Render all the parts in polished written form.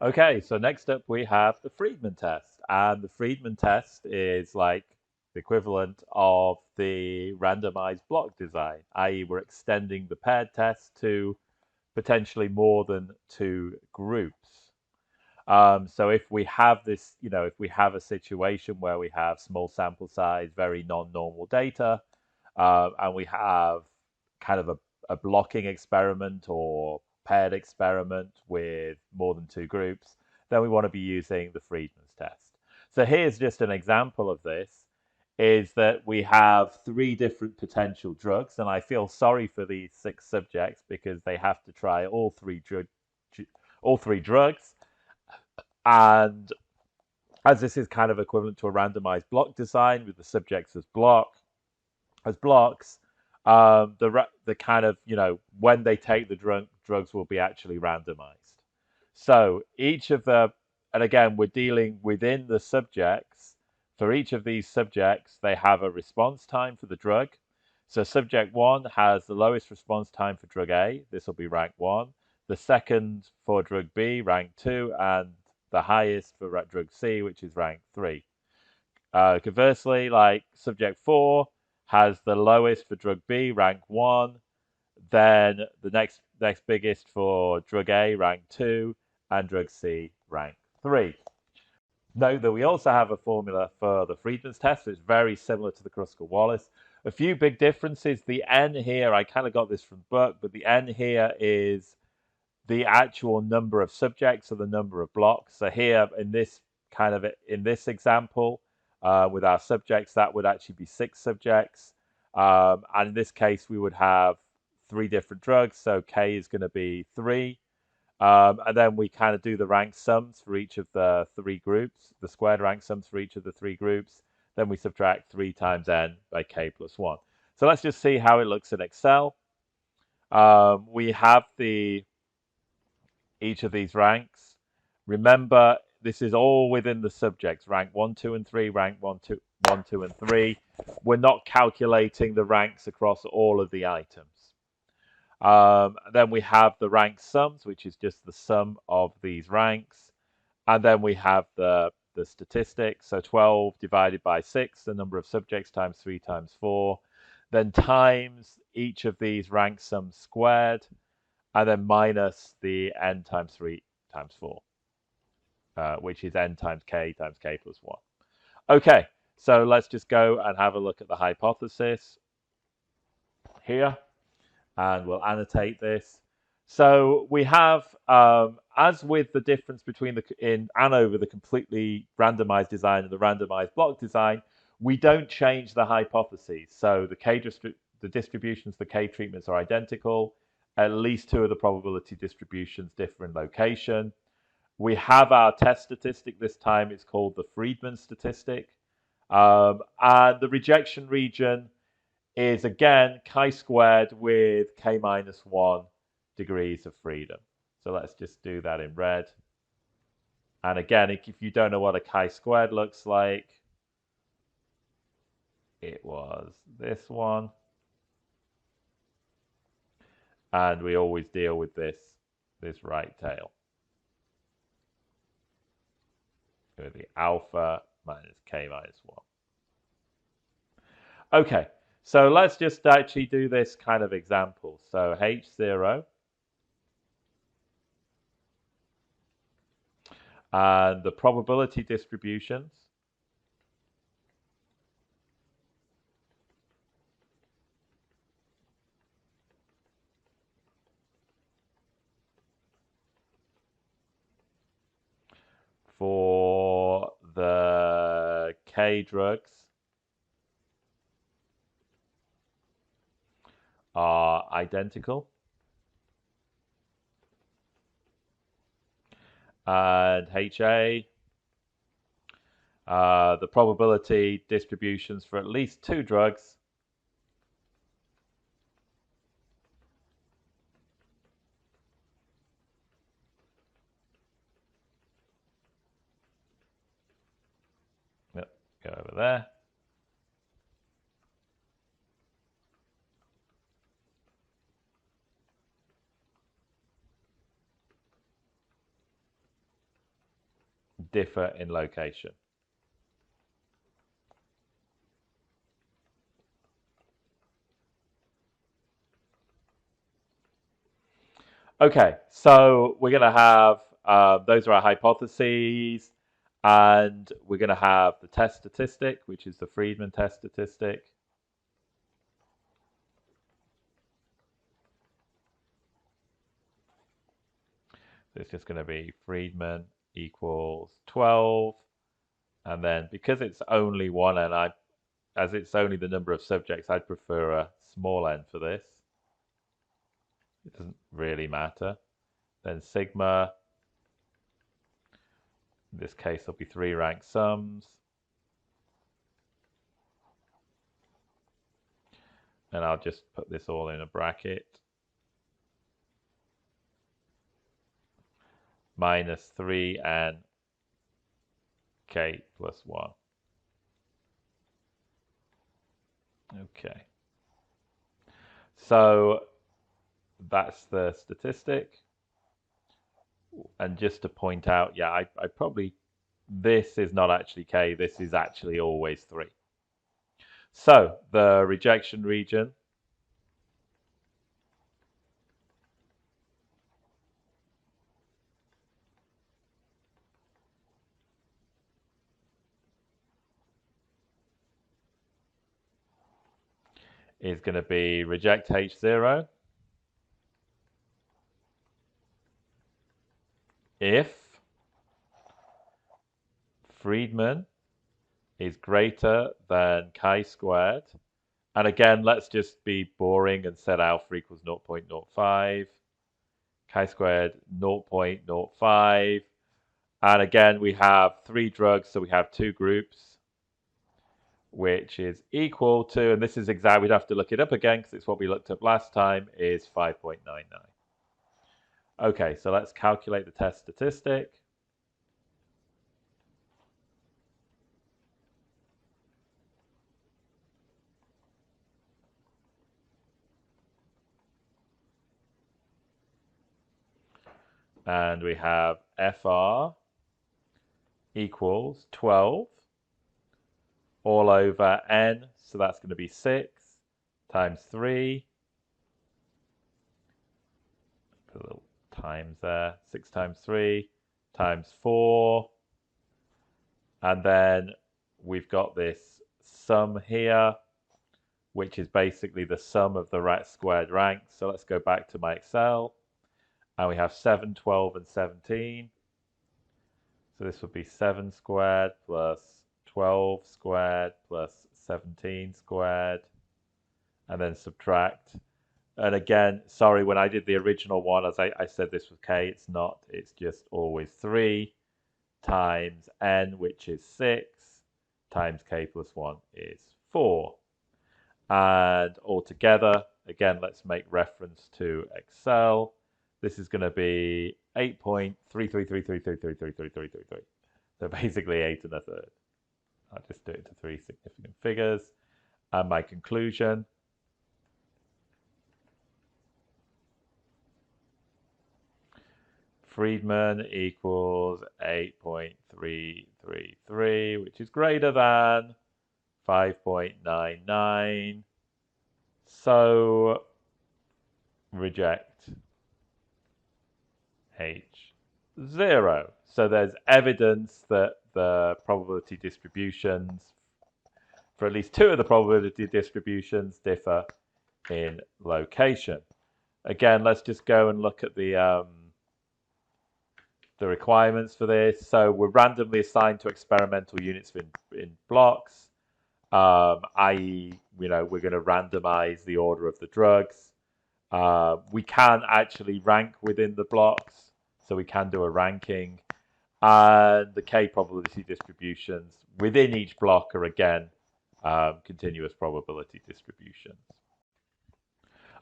Okay, so next up we have the Friedman test. And the Friedman test is like the equivalent of the randomized block design, i.e., we're extending the paired test to potentially more than two groups. So if we have this, if we have a situation where we have small sample size, very non-normal data, and we have kind of a blocking experiment or paired experiment with more than two groups, then we want to be using the Friedman's test. So here's just an example of this, is that we have three different potential drugs, and I feel sorry for these 6 subjects because they have to try all three drugs, and as this is kind of equivalent to a randomized block design with the subjects as blocks, the kind of when they take the drugs will be actually randomized. So each of the and again we're dealing within the subjects. For each of these subjects, they have a response time for the drug. So subject 1 has the lowest response time for drug A. This will be rank 1. The second for drug B, rank 2, and the highest for drug C, which is rank 3. Conversely, like subject 4 has the lowest for drug B, rank 1, then the next biggest for drug A, rank 2, and drug C, rank 3. Note that we also have a formula for the Friedman's test. It's very similar to the Kruskal-Wallis. A few big differences. The N here, I kind of got this from the book, but the N here is the actual number of subjects or the number of blocks. So here in this example, with our subjects, that would actually be 6 subjects. And in this case, we would have 3 different drugs. So K is going to be 3. And then we kind of do the rank sums for each of the 3 groups, the squared rank sums for each of the 3 groups. Then we subtract 3 times n by k plus 1. So let's just see how it looks in Excel. We have each of these ranks. Remember, this is all within the subjects, rank 1, 2, and 3, rank 1, 2, and 3. We're not calculating the ranks across all of the items. Then we have the rank sums, which is just the sum of these ranks. And then we have the statistics, so 12 divided by 6, the number of subjects, times 3 times 4. Then times each of these rank sums squared, and then minus the n times 3 times 4, which is n times k plus 1. Okay, so let's just go and have a look at the hypothesis here, and we'll annotate this. So we have, as with the difference between in ANOVA, the completely randomized design and the randomized block design, we don't change the hypotheses. So the distributions, the K treatments are identical. At least 2 of the probability distributions differ in location. We have our test statistic this time. It's called the Friedman statistic. And the rejection region is, again, chi-squared with k minus 1 degrees of freedom. So let's just do that in red. And again, if you don't know what a chi-squared looks like, it was this one. And we always deal with this right tail with the alpha minus k minus 1. Okay, so let's just actually do this kind of example. So H0 and the probability distributions for the K drugs are identical. And HA, the probability distributions for at least 2 drugs go over there. differ in location. Okay, so we're going to have, those are our hypotheses, and we're going to have the test statistic, which is the Freidman test statistic. So it's just going to be Freidman equals 12. And then because it's only one n, as it's only the number of subjects, I'd prefer a small n for this. It doesn't really matter. Then sigma, in this case, there'll be 3 ranked sums. And I'll just put this all in a bracket. Minus 3n k plus 1. Okay. So that's the statistic. And just to point out, yeah, I probably, this is not actually k, this is actually always 3. So the rejection region is going to be reject H0 if Freidman is greater than chi-squared. And again, let's just be boring and set alpha equals 0.05. Chi-squared 0.05. And again, we have 3 drugs, so we have 2 groups, which is equal to, and this is exactly, we'd have to look it up again because it's what we looked up last time, is 5.99. Okay, so let's calculate the test statistic. And we have FR equals 12 all over n, so that's going to be 6 times 3. Put a little times there. 6 times 3 times 4. And then we've got this sum here, which is basically the sum of the squared ranks. So let's go back to my Excel. And we have 7, 12, and 17. So this would be 7 squared plus 12 squared plus 17 squared. And then subtract. And again, sorry, when I did the original one, as I said this was k, it's not. It's just always 3 times n, which is 6, times k plus 1 is 4. And altogether, again, let's make reference to Excel. This is going to be 8.3333333333. So basically 8 1/3. I'll just do it to 3 significant figures. And my conclusion, Freidman equals 8.333, which is greater than 5.99. So reject H0. So there's evidence that the probability distributions, for at least 2 of the probability distributions, differ in location. Again, let's just go and look at the requirements for this. So we're randomly assigned to experimental units in blocks, i.e., we're going to randomize the order of the drugs. We can actually rank within the blocks, so we can do a ranking. And the k probability distributions within each block are again continuous probability distributions.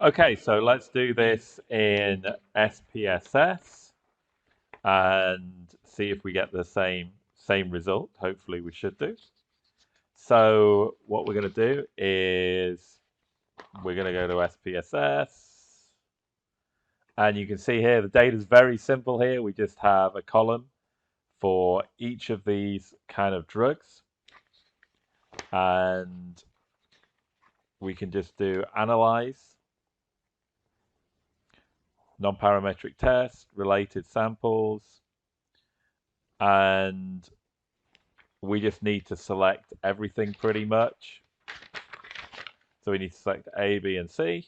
Okay, so let's do this in SPSS and see if we get the same result. Hopefully we should do. So what we're going to do is we're going to go to SPSS. And you can see here, the data is very simple here. We just have a column for each of these kind of drugs, and we can just do analyze, non-parametric test, related samples, and we just need to select everything pretty much. So we need to select A, B, and C.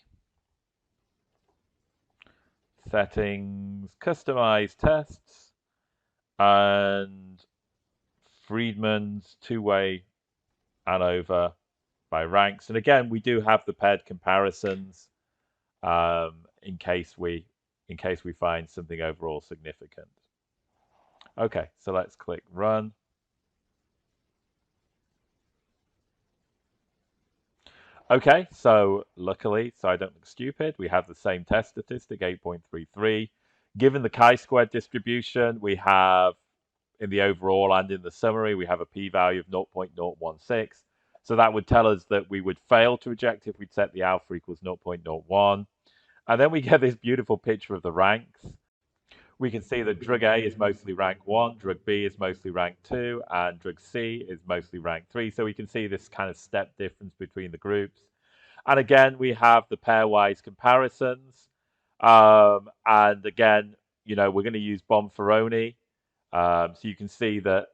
Settings, customize tests, and Freidman's two-way ANOVA by ranks. And again, we do have the paired comparisons in case we find something overall significant. Okay, so let's click run. Okay, so luckily, so I don't look stupid, we have the same test statistic, 8.33. Given the chi-squared distribution, we have in the overall and in the summary, we have a p-value of 0.016. So that would tell us that we would fail to reject if we'd set the alpha equals 0.01. And then we get this beautiful picture of the ranks. We can see that drug A is mostly rank 1, drug B is mostly rank 2, and drug C is mostly rank 3. So we can see this kind of step difference between the groups. And again, we have the pairwise comparisons. And again, you know, we're going to use Bonferroni. So you can see that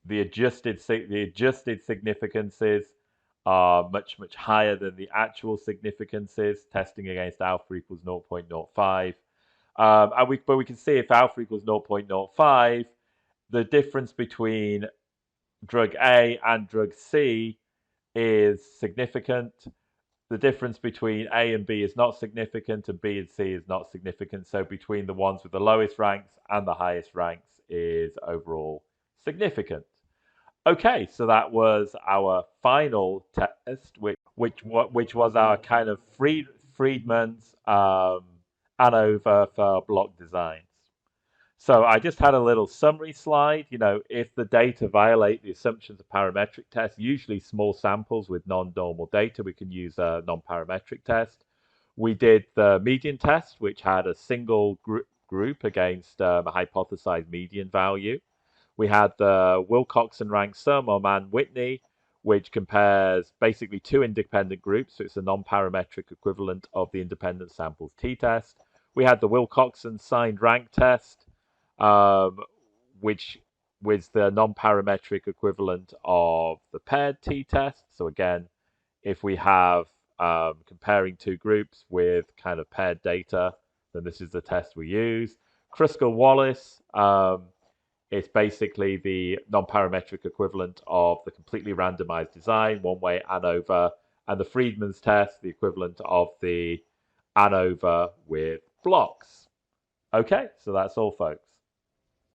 the adjusted significances are much, much higher than the actual significances, testing against alpha equals 0.05. But we can see if alpha equals 0.05, the difference between drug A and drug C is significant. The difference between A and B is not significant, and B and C is not significant. So between the ones with the lowest ranks and the highest ranks is overall significant. Okay, so that was our final test, which was our kind of Freidman's ANOVA for block designs. So I just had a little summary slide. You know, if the data violate the assumptions of parametric tests, usually small samples with non-normal data, we can use a non-parametric test. We did the median test, which had a single group against a hypothesized median value. We had the Wilcoxon rank sum or Mann-Whitney, which compares basically two independent groups. So it's a non-parametric equivalent of the independent samples t-test. We had the Wilcoxon signed rank test, which was the non-parametric equivalent of the paired t-test. So again, if we have comparing two groups with kind of paired data, then this is the test we use. Kruskal-Wallis, it's basically the non-parametric equivalent of the completely randomized design, one-way ANOVA, and the Freidman's test, the equivalent of the ANOVA with blocks. Okay, so that's all, folks.